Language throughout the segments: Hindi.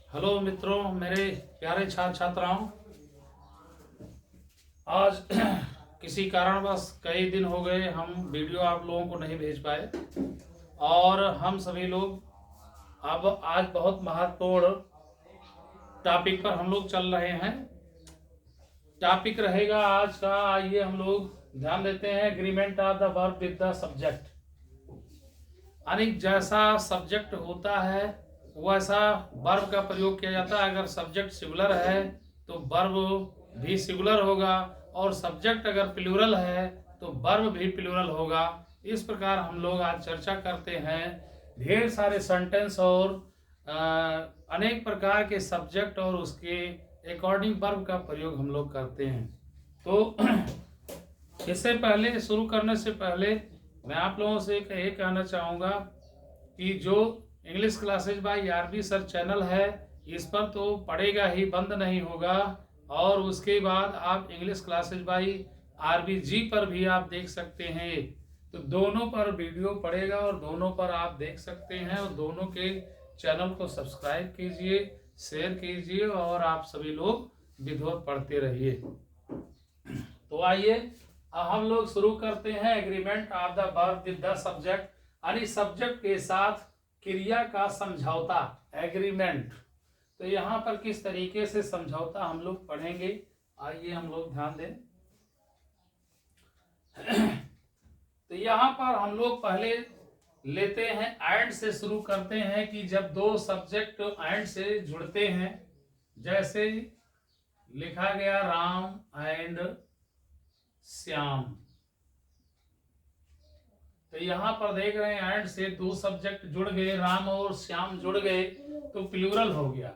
हेलो मित्रों, मेरे प्यारे छात्र छात्राओं। आज किसी कारणवश कई दिन हो गए हम वीडियो आप लोगों को नहीं भेज पाए और हम सभी लोग अब आज बहुत महत्वपूर्ण टॉपिक पर हम लोग चल रहे हैं। टॉपिक रहेगा आज का, आइए हम लोग ध्यान देते हैं, agreement of the verb with the subject. यानी जैसा सब्जेक्ट होता है वैसा वर्ब का प्रयोग किया जाता है। अगर सब्जेक्ट सिंगुलर है तो वर्ब भी सिंगुलर होगा और सब्जेक्ट अगर प्लूरल है तो वर्ब भी प्लूरल होगा। इस प्रकार हम लोग आज चर्चा करते हैं। ढेर सारे सेंटेंस और अनेक प्रकार के सब्जेक्ट और उसके अकॉर्डिंग वर्ब का प्रयोग हम लोग करते हैं। तो इससे पहले, शुरू करने से पहले मैं आप लोगों से ये कहना चाहूँगा कि जो English classes by RB sir channel है, इस पर तो पढ़ेगा ही, बंद नहीं होगा। और उसके बाद आप इंग्लिश क्लासेज बाय आरबी जी पर भी आप देख सकते हैं। तो दोनों पर वीडियो पड़ेगा और दोनों पर आप देख सकते हैं। और दोनों के चैनल को सब्सक्राइब कीजिए, शेयर कीजिए और आप सभी लोग विधिवत पढ़ते रहिए। तो आइए हम लोग शुरू करते हैं। Agreement of the verb with the subject, यानी सब्जेक्ट के साथ क्रिया का समझौता, एग्रीमेंट। तो यहाँ पर किस तरीके से समझौता हम लोग पढ़ेंगे, आइए हम लोग ध्यान दें। तो यहाँ पर हम लोग पहले लेते हैं, एंड से शुरू करते हैं कि जब दो सब्जेक्ट एंड से जुड़ते हैं, जैसे लिखा गया राम एंड श्याम। तो यहाँ पर देख रहे हैं एंड से दो सब्जेक्ट जुड़ गए, राम और श्याम जुड़ गए तो प्लूरल हो गया।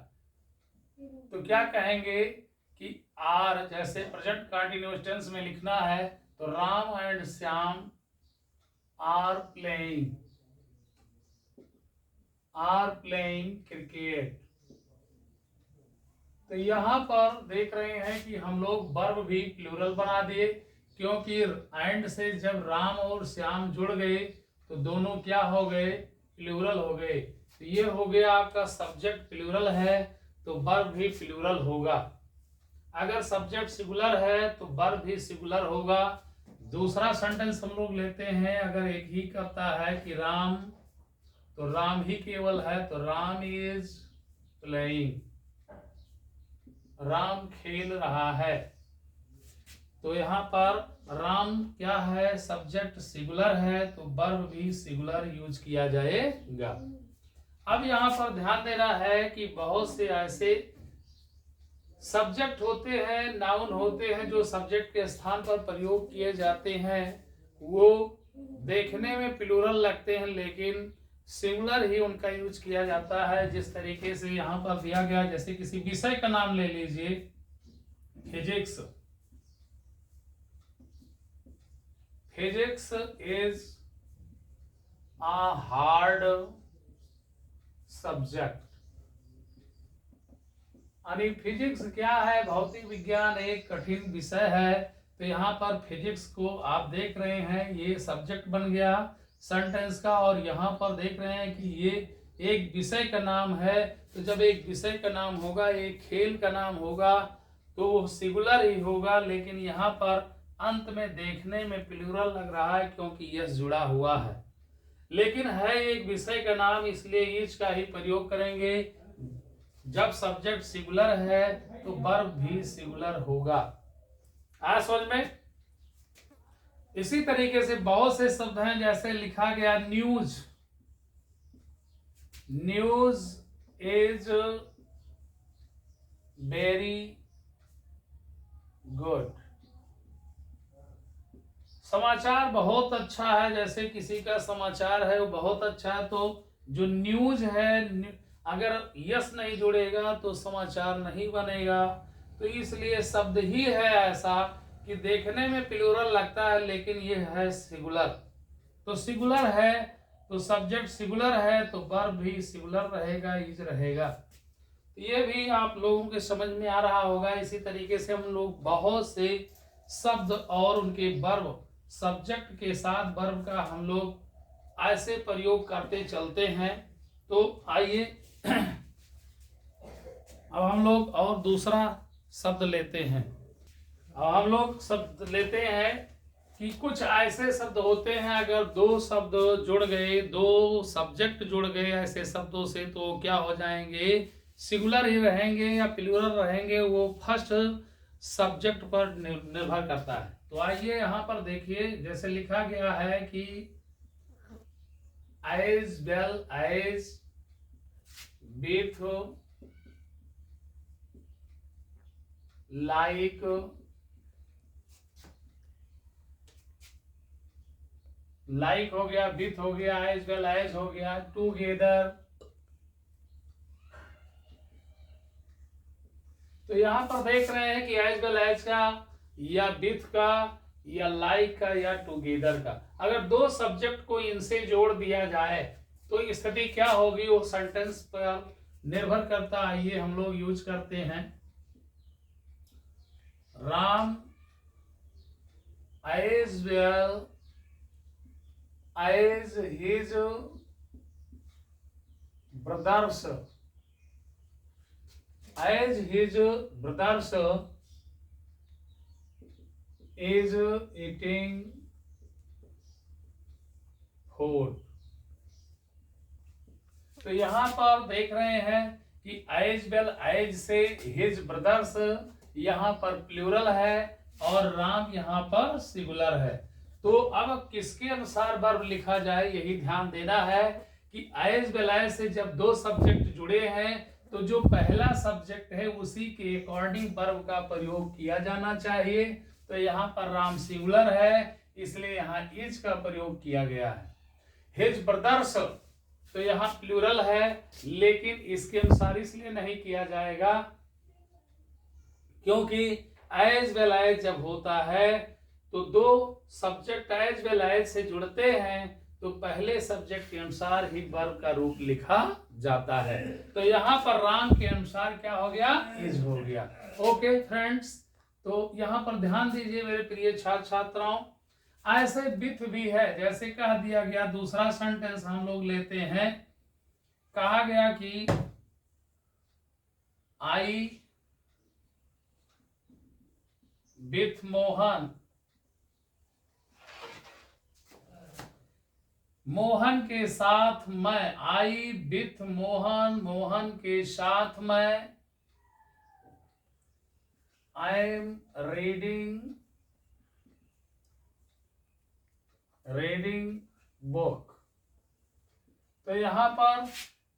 तो क्या कहेंगे कि आर, जैसे प्रेजेंट कंटीन्यूअस टेंस में लिखना है तो Ram and Shyam are playing cricket. तो यहाँ पर देख रहे हैं कि हम लोग वर्ब भी प्लूरल बना दिए, क्योंकि एंड से जब राम और श्याम जुड़ गए तो दोनों क्या हो गए, प्लूरल हो गए। तो ये हो गया आपका सब्जेक्ट प्लूरल है तो वर्ब भी प्लूरल होगा। अगर सब्जेक्ट सिंगुलर है तो वर्ब भी सिंगुलर होगा। दूसरा सेंटेंस हम लोग लेते हैं, अगर एक ही करता है कि राम, तो राम ही केवल है तो राम इज प्लेइंग, राम खेल रहा है। तो यहाँ पर राम क्या है, सब्जेक्ट सिंगुलर है तो वर्ब भी सिंगुलर यूज किया जाएगा। अब यहाँ पर ध्यान देना है कि बहुत से ऐसे सब्जेक्ट होते हैं, नाउन होते हैं, जो सब्जेक्ट के स्थान पर प्रयोग किए जाते हैं। वो देखने में प्लूरल लगते हैं लेकिन सिंगुलर ही उनका यूज किया जाता है। जिस तरीके से यहाँ पर दिया गया, जैसे किसी विषय का नाम ले लीजिए, physics. Physics is a hard subject. यानी फिजिक्स क्या है, भौतिक विज्ञान एक कठिन विषय है। तो यहाँ पर फिजिक्स को आप देख रहे हैं, ये सब्जेक्ट बन गया सेंटेंस का। और यहाँ पर देख रहे हैं कि ये एक विषय का नाम है। तो जब एक विषय का नाम होगा, एक खेल का नाम होगा, तो वो सिंगुलर ही होगा। लेकिन यहाँ पर अंत में देखने में प्लूरल लग रहा है क्योंकि यस जुड़ा हुआ है, लेकिन है एक विषय का नाम, इसलिए इज का ही प्रयोग करेंगे। जब सब्जेक्ट सिंगुलर है तो वर्ब भी सिंगुलर होगा। आया समझ में? इसी तरीके से बहुत से शब्द हैं, जैसे लिखा गया news. News is very good. समाचार बहुत अच्छा है, जैसे किसी का समाचार है वो बहुत अच्छा है। तो जो न्यूज है, अगर यस नहीं जुड़ेगा तो समाचार नहीं बनेगा। तो इसलिए शब्द ही है ऐसा कि देखने में प्लूरल लगता है लेकिन ये है सिंगुलर। तो सिंगुलर है तो सब्जेक्ट सिंगुलर है तो वर्ब भी सिंगुलर रहेगा, इज रहेगा। तो ये भी आप लोगों के समझ में आ रहा होगा। इसी तरीके से हम लोग बहुत से शब्द और उनके वर्ब, सब्जेक्ट के साथ वर्ब का हम लोग ऐसे प्रयोग करते चलते हैं। तो आइए अब हम लोग और दूसरा शब्द लेते हैं। अब हम लोग शब्द लेते हैं कि कुछ ऐसे शब्द होते हैं, अगर दो शब्द जुड़ गए, दो सब्जेक्ट जुड़ गए ऐसे शब्दों से, तो क्या हो जाएंगे, सिंगुलर ही रहेंगे या प्लूरल रहेंगे, वो फर्स्ट सब्जेक्ट पर निर्भर करता है। तो आइए यहाँ पर देखिए, जैसे लिखा गया है कि as well as with, like, like हो गया, विथ हो गया, एज वेल एज हो गया, टूगेदर। तो यहां पर देख रहे हैं कि एज वेल एज का या विथ का या लाइक का या टूगेदर का, अगर दो सब्जेक्ट को इनसे जोड़ दिया जाए तो स्थिति क्या होगी, वो सेंटेंस पर निर्भर करता है। आइए हम लोग यूज करते हैं, Ram as well as his brothers, as his brothers is eating food। तो यहां पर देख रहे हैं कि as well as से his brothers यहां पर प्लूरल है और राम यहां पर सिंगुलर है। तो अब किसके अनुसार वर्ब लिखा जाए, यही ध्यान देना है कि एज वेल एज से जब दो सब्जेक्ट जुड़े हैं तो जो पहला सब्जेक्ट है उसी के अकॉर्डिंग वर्ब का प्रयोग किया जाना चाहिए। तो यहाँ पर राम सिंगुलर है, इसलिए यहाँ इज का प्रयोग किया गया है। हिज ब्रदर्स तो यहाँ प्लूरल है, लेकिन इसके अनुसार इसलिए नहीं किया जाएगा क्योंकि एज वेल एज जब होता है तो दो सब्जेक्ट एज वेल एज से जुड़ते हैं तो पहले सब्जेक्ट के अनुसार ही वर्ब का रूप लिखा जाता है। तो यहाँ पर राम के अनुसार क्या हो गया, इज हो गया। ओके फ्रेंड्स, तो यहाँ पर ध्यान दीजिए मेरे प्रिय छात्र छात्राओं, ऐसे विथ भी है, जैसे कह दिया गया। दूसरा सेंटेंस हम लोग लेते हैं, कहा गया कि आई विथ मोहन, मोहन के साथ मैं, आई विथ मोहन, मोहन के साथ मैं, आई एम रीडिंग बुक। तो यहां पर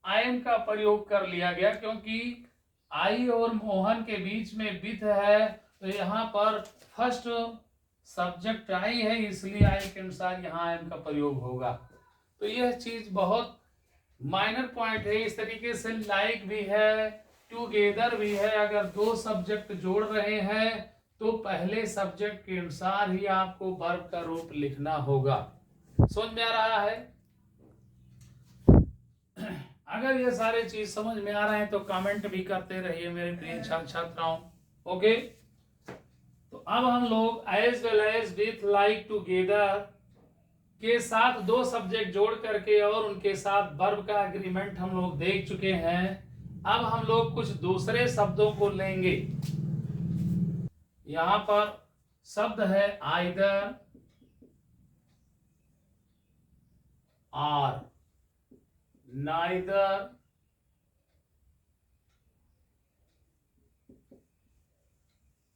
आई एम का प्रयोग कर लिया गया क्योंकि आई और मोहन के बीच में विथ है, तो यहाँ पर फर्स्ट सब्जेक्ट आई है, इसलिए आई के अनुसार यहाँ आई एम का प्रयोग होगा। तो यह चीज बहुत माइनर पॉइंट है। इस तरीके से लाइक भी है, टुगेदर भी है, अगर दो सब्जेक्ट जोड़ रहे हैं तो पहले सब्जेक्ट के अनुसार ही आपको वर्ब का रूप लिखना होगा। समझ में आ रहा है? अगर ये सारे चीज समझ में आ रहे हैं तो कमेंट भी करते रहिए मेरे प्रिय छात्र छात्राओं। ओके, तो अब हम लोग as well as, with, like, together के साथ दो सब्जेक्ट जोड़ करके और उनके साथ वर्ब का एग्रीमेंट हम लोग देख चुके हैं। अब हम लोग कुछ दूसरे शब्दों को लेंगे। यहां पर शब्द है आइदर, आर, नाइदर,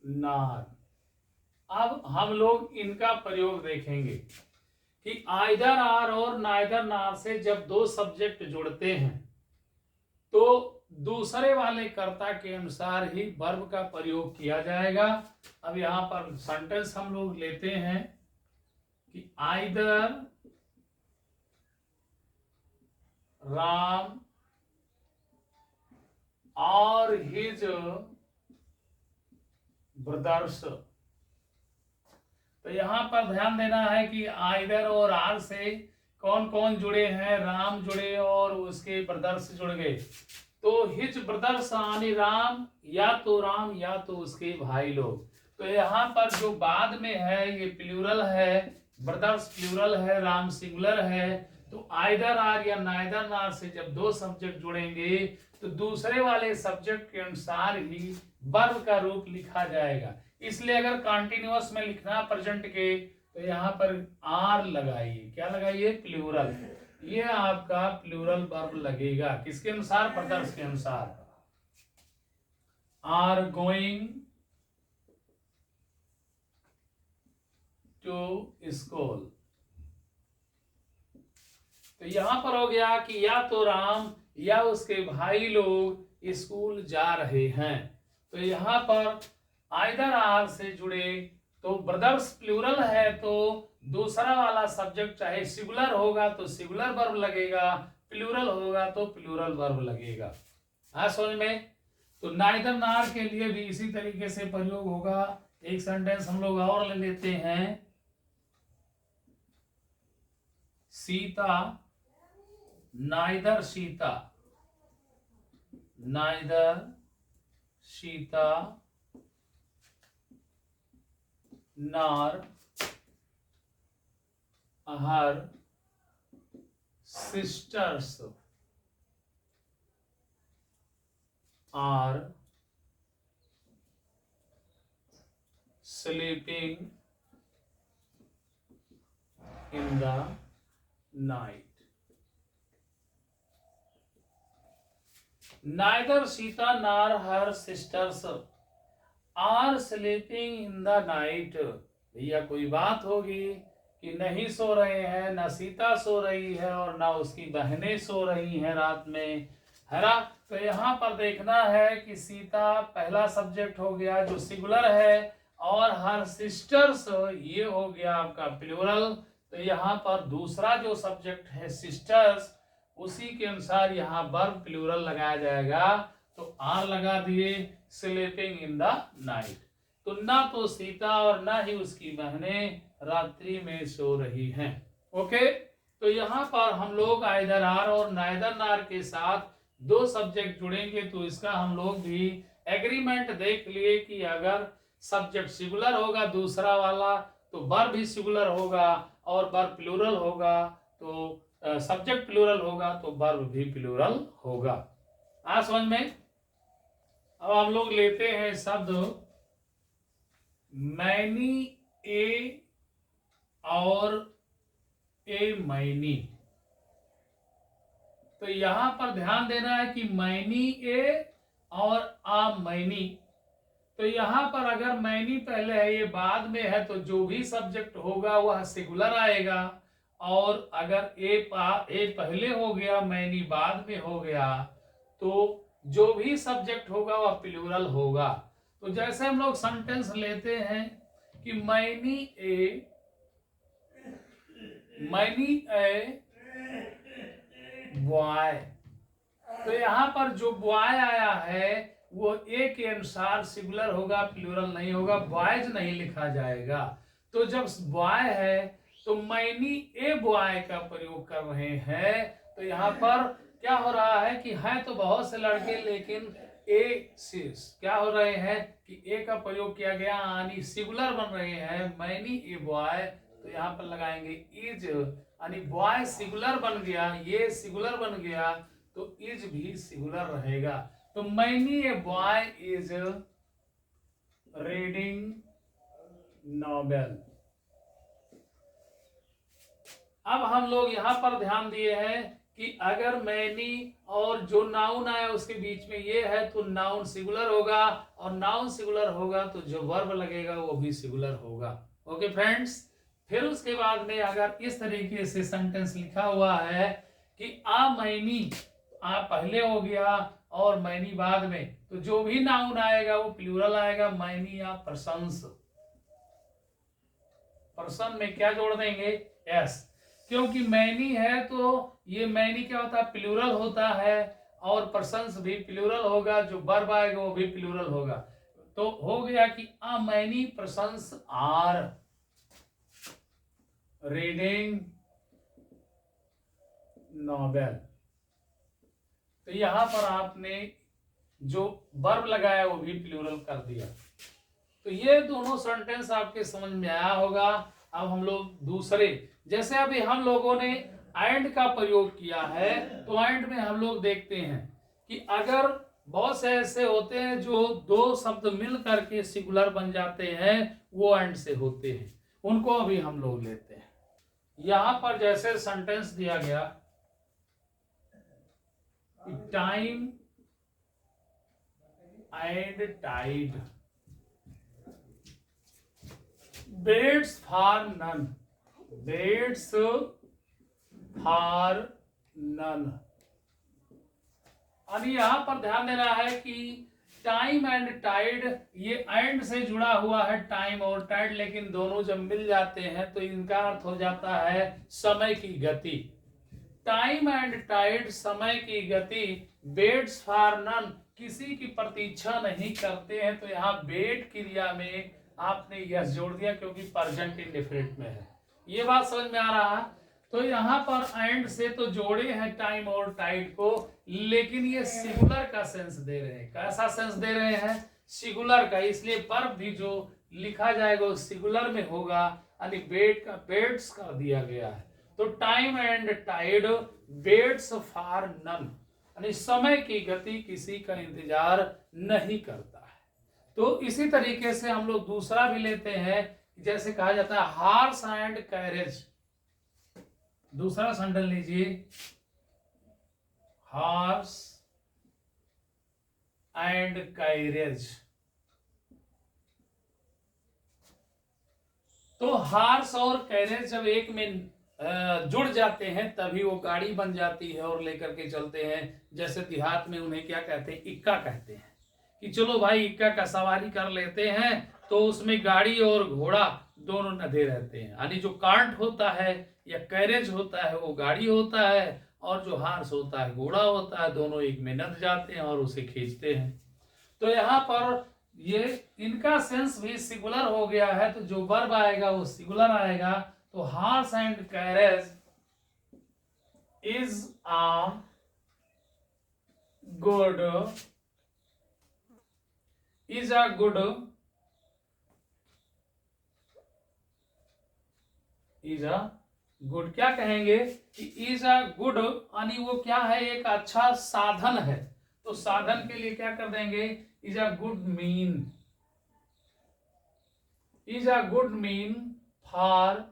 नार। अब हम लोग इनका प्रयोग देखेंगे कि आइदर आर और नाइदर नार से जब दो सब्जेक्ट जुड़ते हैं तो दूसरे वाले कर्ता के अनुसार ही वर्ब का प्रयोग किया जाएगा। अब यहां पर सेंटेंस हम लोग लेते हैं कि आइदर राम और हिज ब्रदर्स। तो यहां पर ध्यान देना है कि आइदर और आर से कौन कौन जुड़े हैं, राम जुड़े और उसके ब्रदर्स जुड़ गए। तो हिज ब्रदर्स यानी राम, या तो राम या तो उसके भाई लोग। तो यहाँ पर जो बाद में है ये प्लूरल है, ब्रदर्स प्लूरल है, राम सिंगुलर है। तो आइदर आर या नाइदर नार से जब दो सब्जेक्ट जुड़ेंगे तो दूसरे वाले सब्जेक्ट के अनुसार ही वर्ब का रूप लिखा जाएगा। इसलिए अगर कंटिन्यूअस में लिखना प्रेजेंट के, तो यहाँ पर आर लगाइए। क्या लगाइए? प्लूरल। ये आपका प्लूरल वर्ब लगेगा। किसके अनुसार? ब्रदर्स के अनुसार। Are going to school. तो यहां पर हो गया कि या तो राम या उसके भाई लोग स्कूल जा रहे हैं। तो यहां पर आइदर आर से जुड़े, तो ब्रदर्स प्लूरल है तो दूसरा वाला सब्जेक्ट चाहे सिंगुलर होगा तो सिंगुलर वर्ब लगेगा, प्लूरल होगा तो प्लूरल वर्ब लगेगा। समझ में? तो नाइदर नार के लिए भी इसी तरीके से प्रयोग होगा। एक सेंटेंस हम लोग और ले लेते हैं। Sita, neither Sita, neither Sita nor her sisters are sleeping in the night. Neither Sita nor her sisters are sleeping in the night. भैया कोई बात होगी कि नहीं सो रहे हैं, ना सीता सो रही है और ना उसकी बहनें सो रही हैं रात में, है ना। तो यहाँ पर देखना है कि सीता पहला सब्जेक्ट हो गया जो सिंगुलर है, और हर सिस्टर्स ये हो गया आपका प्लूरल। तो यहाँ पर दूसरा जो सब्जेक्ट है सिस्टर्स, उसी के अनुसार यहाँ वर्ब प्लूरल लगाया जाएगा। तो आर लगा दिए, स्लीपिंग इन द नाइट। तो ना तो सीता और ना ही उसकी बहनें रात्रि में सो रही हैं। ओके, तो यहाँ पर हम लोग आइदर आर और नाइदर नार के साथ दो सब्जेक्ट जुड़ेंगे, तो इसका हम लोग भी एग्रीमेंट देख लिए कि अगर सब्जेक्ट सिंगुलर होगा दूसरा वाला तो वर्ब भी सिंगुलर होगा, और वर्ब प्लूरल होगा तो सब्जेक्ट प्लूरल होगा तो वर्ब भी प्लूरल होगा। समझ में? अब हम लोग लेते हैं शब्द मैनी ए और ए मैनी। तो यहां पर ध्यान देना है कि मैनी ए और आ मैनी। तो यहां पर अगर मैनी पहले है, ये बाद में है, तो जो भी सब्जेक्ट होगा वह सिंगुलर आएगा, और अगर ए पहले हो गया मैनी बाद में हो गया तो जो भी सब्जेक्ट होगा वह प्लूरल होगा। तो जैसे हम लोग सेंटेंस लेते हैं कि मैनी ए बॉय। तो यहाँ पर जो बॉय आया है वो ए के अनुसार सिंगुलर होगा, प्लूरल नहीं होगा, बॉयज नहीं लिखा जाएगा। तो जब बॉय है तो मैनी ए बॉय का प्रयोग कर रहे हैं। तो यहाँ पर क्या हो रहा है कि है तो बहुत से लड़के, लेकिन ए सिस क्या हो रहे हैं कि ए का प्रयोग किया गया, यानी सिंगुलर बन रहे हैं मैनी ए बॉय। तो यहाँ पर लगाएंगे इज, यानी बॉय सिंगुलर बन गया, ये सिंगुलर बन गया तो इज भी सिंगुलर रहेगा। तो many a boy is reading novel. अब हम लोग यहाँ पर ध्यान दिए हैं कि अगर मैनी और जो नाउन आया उसके बीच में ये है तो नाउन सिंगुलर होगा, और नाउन सिंगुलर होगा तो जो वर्ब लगेगा वो भी सिंगुलर होगा। ओके फ्रेंड्स, फिर उसके बाद में अगर इस तरीके से सेंटेंस लिखा हुआ है कि आ मैनी, आ पहले हो गया और मैनी बाद में, तो जो भी नाउन आएगा वो प्लूरल आएगा, मैनी या पर्सन्स। पर्सन में क्या जोड़ देंगे? एस, क्योंकि मैनी है तो ये मैनी क्या होता है? प्लूरल होता है, और पर्सन्स भी प्लूरल होगा, जो वर्ब आएगा वो भी प्लूरल होगा। तो हो गया कि uh many persons are reading novel. तो यहां पर आपने जो वर्ब लगाया वो भी प्लूरल कर दिया। तो ये दोनों सेंटेंस आपके समझ में आया होगा। अब हम लोग दूसरे, जैसे अभी हम लोगों ने एंड का प्रयोग किया है, तो एंड में हम लोग देखते हैं कि अगर बहुत से ऐसे होते हैं जो दो शब्द मिल करके सिंगुलर बन जाते हैं, वो एंड से होते हैं, उनको अभी हम लोग लेते हैं। यहां पर जैसे सेंटेंस दिया गया, time and tide, waits for none, waits for none. अब यहां पर ध्यान देना है कि टाइम एंड टाइड, ये एंड से जुड़ा हुआ है टाइम और टाइड, लेकिन दोनों जब मिल जाते हैं तो इनका अर्थ हो जाता है समय की गति। टाइम एंड टाइड, समय की गति, वेट्स फॉर नन, किसी की प्रतीक्षा नहीं करते हैं। तो यहाँ वेट क्रिया में आपने यस जोड़ दिया क्योंकि प्रेजेंट इंडेफिनिट में है। ये बात समझ में आ रहा है। तो यहाँ पर एंड से तो जोड़े हैं टाइम और टाइड को, लेकिन ये सिंगुलर का सेंस दे रहे हैं। कैसा सेंस दे रहे हैं? सिंगुलर का, इसलिए वर्ब भी जो लिखा जाएगा वो सिंगुलर में होगा, यानी वेट का वेट्स कर दिया गया है। तो time and tide, waits for none, यानी समय की गति किसी का इंतजार नहीं करता है। तो इसी तरीके से हम लोग दूसरा भी लेते हैं, जैसे कहा जाता है हॉर्स एंड कैरेज। दूसरा सेंटेंस लीजिए, हॉर्स एंड कैरेज। तो हॉर्स और कैरेज जब एक में जुड़ जाते हैं तभी वो गाड़ी बन जाती है और लेकर के चलते हैं। जैसे देहात में उन्हें क्या कहते हैं? इक्का कहते हैं, कि चलो भाई इक्का का सवारी कर लेते हैं। तो उसमें गाड़ी और घोड़ा दोनों नधे रहते हैं, यानी जो कार्ट होता है या कैरेज होता है वो गाड़ी होता है, और जो हार्स होता है घोड़ा होता है, दोनों एक में नध जाते हैं और उसे खींचते हैं। तो यहाँ पर ये इनका सेंस भी सिंगुलर हो गया है, तो जो वर्ब आएगा वो सिंगुलर आएगा। तो horse and carriage is a good, is a good, is a good, क्या कहेंगे कि इज अ गुड, यानी वो क्या है? एक अच्छा साधन है। तो साधन के लिए क्या कर देंगे? Is a good mean, is a good mean for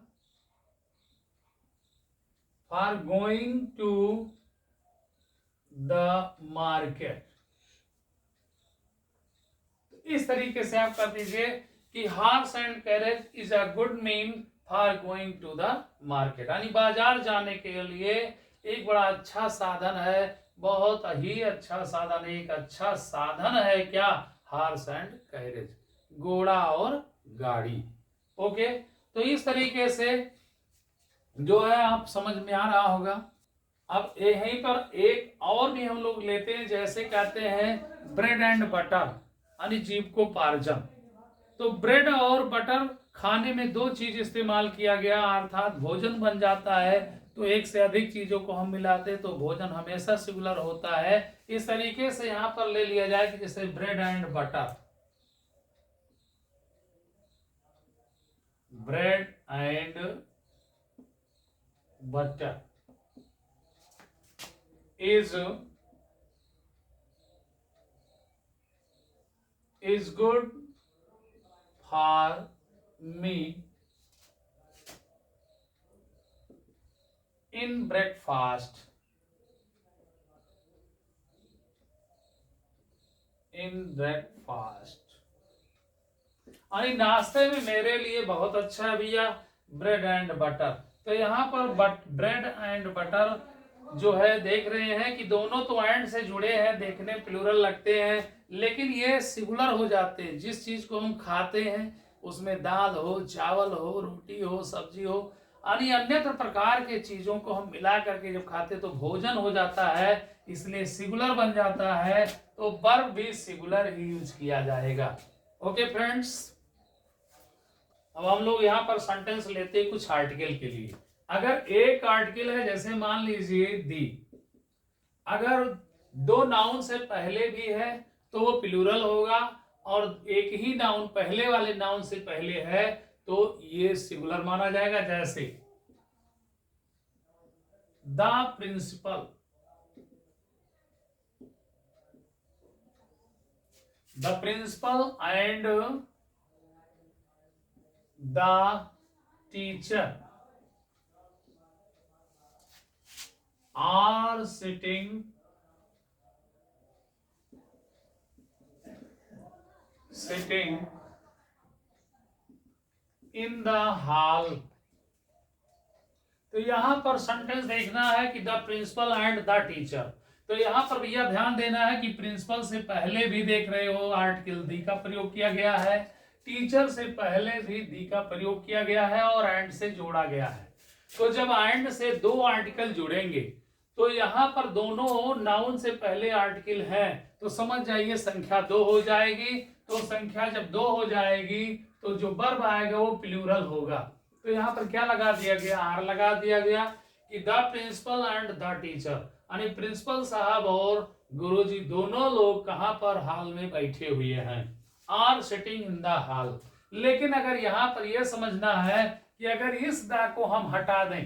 going to the market. इस तरीके से आप कर दीजिए कि horse and carriage is a good mean for going to the market, यानी बाजार जाने के लिए एक बड़ा अच्छा साधन है, बहुत ही अच्छा साधन, एक अच्छा साधन है। क्या? हॉर्स एंड कैरेज, घोड़ा और गाड़ी। ओके, तो इस तरीके से जो है आप समझ में आ रहा होगा। अब यहीं पर एक और भी हम लोग लेते हैं, जैसे कहते हैं ब्रेड एंड बटर, यानी जीविकोपार्जन। तो ब्रेड और बटर खाने में दो चीज इस्तेमाल किया गया, अर्थात भोजन बन जाता है। तो एक से अधिक चीजों को हम मिलाते तो भोजन हमेशा सिंगुलर होता है। इस तरीके से यहां पर ले लिया जाए कि जैसे bread and butter, bread and butter is good for me in breakfast, in breakfast, यानी नाश्ते में मेरे लिए बहुत अच्छा है भैया ब्रेड एंड बटर। तो यहाँ पर ब्रेड एंड बटर जो है देख रहे हैं कि दोनों तो एंड से जुड़े हैं, देखने प्लूरल लगते हैं, लेकिन ये सिंगुलर हो जाते हैं। जिस चीज को हम खाते हैं उसमें दाल हो, चावल हो, रोटी हो, सब्जी हो, यानी अन्यत्र प्रकार के चीजों को हम मिला करके जब खाते तो भोजन हो जाता है, इसलिए सिंगुलर बन जाता है। तो वर्ब भी सिंगुलर ही यूज किया जाएगा। ओके फ्रेंड्स, अब हम लोग यहाँ पर सेंटेंस लेते हैं कुछ आर्टिकल के लिए। अगर एक आर्टिकल है, जैसे मान लीजिए दी, अगर दो नाउन से पहले भी है तो वो प्लूरल होगा, और एक ही नाउन पहले वाले नाउन से पहले है तो ये सिंगुलर माना जाएगा। जैसे the principal, the principal and the teacher are sitting in the hall. तो यहां पर सेंटेंस देखना है कि the principal and the teacher. तो यहां पर भैया ध्यान देना है कि प्रिंसिपल से पहले भी देख रहे हो आर्टिकल दी का प्रयोग किया गया है, टीचर से पहले भी दी का प्रयोग किया गया है और एंड से जोड़ा गया है। तो जब एंड से दो आर्टिकल जुड़ेंगे तो यहां पर दोनों नाउन से पहले आर्टिकल है, तो समझ जाइए संख्या 2 हो जाएगी। तो संख्या जब 2 हो जाएगी तो जो वर्ब आएगा वो प्लूरल होगा। तो यहाँ पर क्या लगा दिया गया, आर लगा दिया गया कि the principal and the teacher, यानी प्रिंसिपल साहब और गुरुजी दोनों लोग कहां पर हॉल में बैठे हुए हैं, are sitting in the hall. लेकिन अगर यहाँ पर यह समझना है कि अगर इस द को हम हटा दें,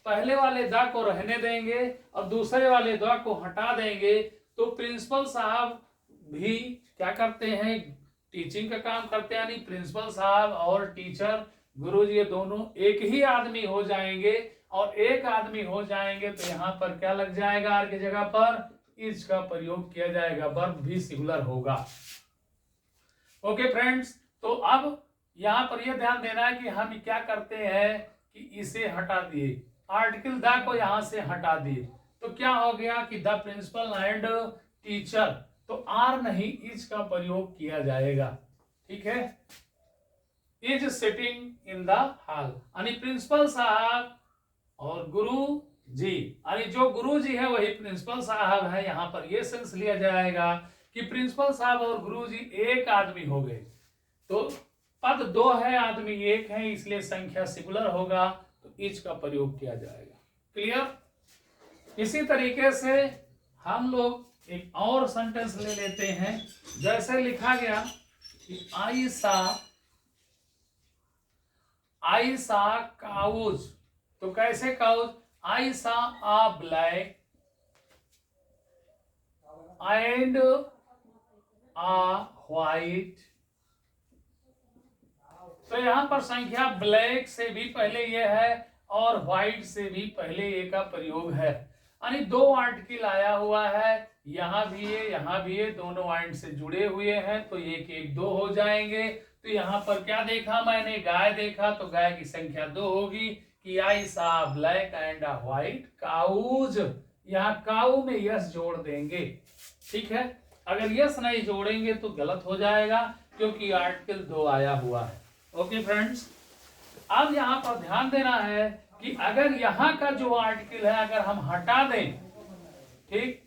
पहले वाले द को रहने देंगे और दूसरे वाले द को हटा देंगे, तो प्रिंसिपल साहब भी क्या करते हैं, टीचिंग का काम करते हैं, यानी प्रिंसिपल साहब और टीचर गुरुजी ये दोनों एक ही आदमी हो जाएंगे। और एक आदमी हो जाएंगे तो यहाँ पर क्या लग जाएगा, आर की जगह पर इज का प्रयोग किया जाएगा, वर्ब भी सिंगुलर होगा। ओके फ्रेंड्स, तो अब यहाँ पर यह ध्यान देना है कि हम क्या करते हैं कि इसे हटा दिए, आर्टिकल द को यहां से हटा दिए, तो क्या हो गया कि द प्रिंसिपल एंड टीचर, तो आर नहीं इज का प्रयोग किया जाएगा। ठीक है, is sitting in the hall, यानी प्रिंसिपल साहब और गुरु जी, यानी जो गुरु जी है वही प्रिंसिपल साहब है। यहां पर यह सेंस लिया जाएगा कि प्रिंसिपल साहब और गुरु जी एक आदमी हो गए, तो पद 2 है आदमी 1 है, इसलिए संख्या सिंगुलर होगा, तो इज का प्रयोग किया जाएगा। क्लियर। इसी तरीके से हम लोग एक और सेंटेंस ले लेते हैं, जैसे लिखा गया कि आई सा काउज, तो कैसे काउज, आई सा आ ब्लैक एंड आ व्हाइट। तो यहां पर संख्या ब्लैक से भी पहले ये है और व्हाइट से भी पहले ये का प्रयोग है, यानी 2 आर्टिकल आया हुआ है, यहां भी है यहाँ भी है, दोनों एंड से जुड़े हुए हैं, तो 1 1 2 हो जाएंगे। तो यहाँ पर क्या देखा मैंने, गाय देखा, तो गाय की संख्या 2 होगी कि I saw black and a white cows. यहाँ काऊ में यस जोड़ देंगे। ठीक है, अगर यस नहीं जोड़ेंगे तो गलत हो जाएगा क्योंकि आर्टिकल 2 आया हुआ है। ओके फ्रेंड्स, अब यहाँ पर ध्यान देना है कि अगर यहाँ का जो आर्टिकल है अगर हम हटा दें, ठीक,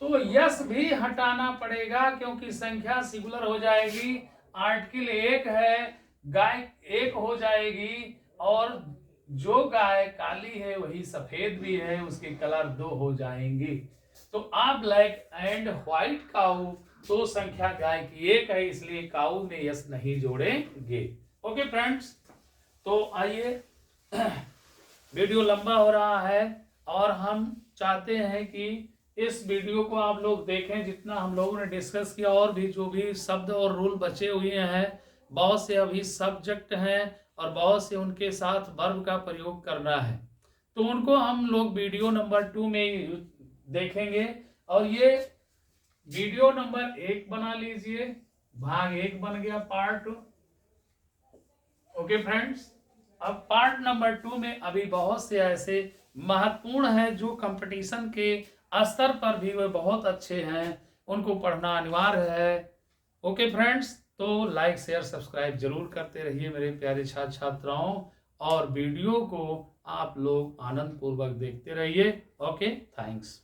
तो यस भी हटाना पड़ेगा क्योंकि संख्या सिंगुलर हो जाएगी, आर्टिकल 1 है, गाय 1 हो जाएगी, और जो गाय काली है वही सफेद भी है, उसके कलर 2 हो जाएंगे। तो आ ब्लैक एंड व्हाइट काऊ, तो संख्या गाय की 1 है, इसलिए काऊ में यस नहीं जोड़ेंगे। ओके फ्रेंड्स, तो आइए, वीडियो लंबा हो रहा है और हम चाहते हैं कि इस वीडियो को आप लोग देखें, जितना हम लोगों ने डिस्कस किया, और भी जो भी शब्द और रूल बचे हुए हैं, बहुत से अभी सब्जेक्ट हैं और बहुत से उनके साथ वर्ब का प्रयोग करना है, तो उनको हम लोग वीडियो नंबर 2 में देखेंगे। और ये वीडियो नंबर 1 बना लीजिए, भाग 1 बन गया, पार्ट 2। ओके फ्रेंड्स, अब पार्ट नंबर 2 में अभी बहुत से ऐसे महत्वपूर्ण हैं जो कंपटीशन के स्तर पर भी वे बहुत अच्छे हैं, उनको पढ़ना अनिवार्य है। ओके फ्रेंड्स, तो लाइक शेयर सब्सक्राइब जरूर करते रहिए मेरे प्यारे छात्र छात्राओं, और वीडियो को आप लोग आनंद पूर्वक देखते रहिए। Okay, thanks.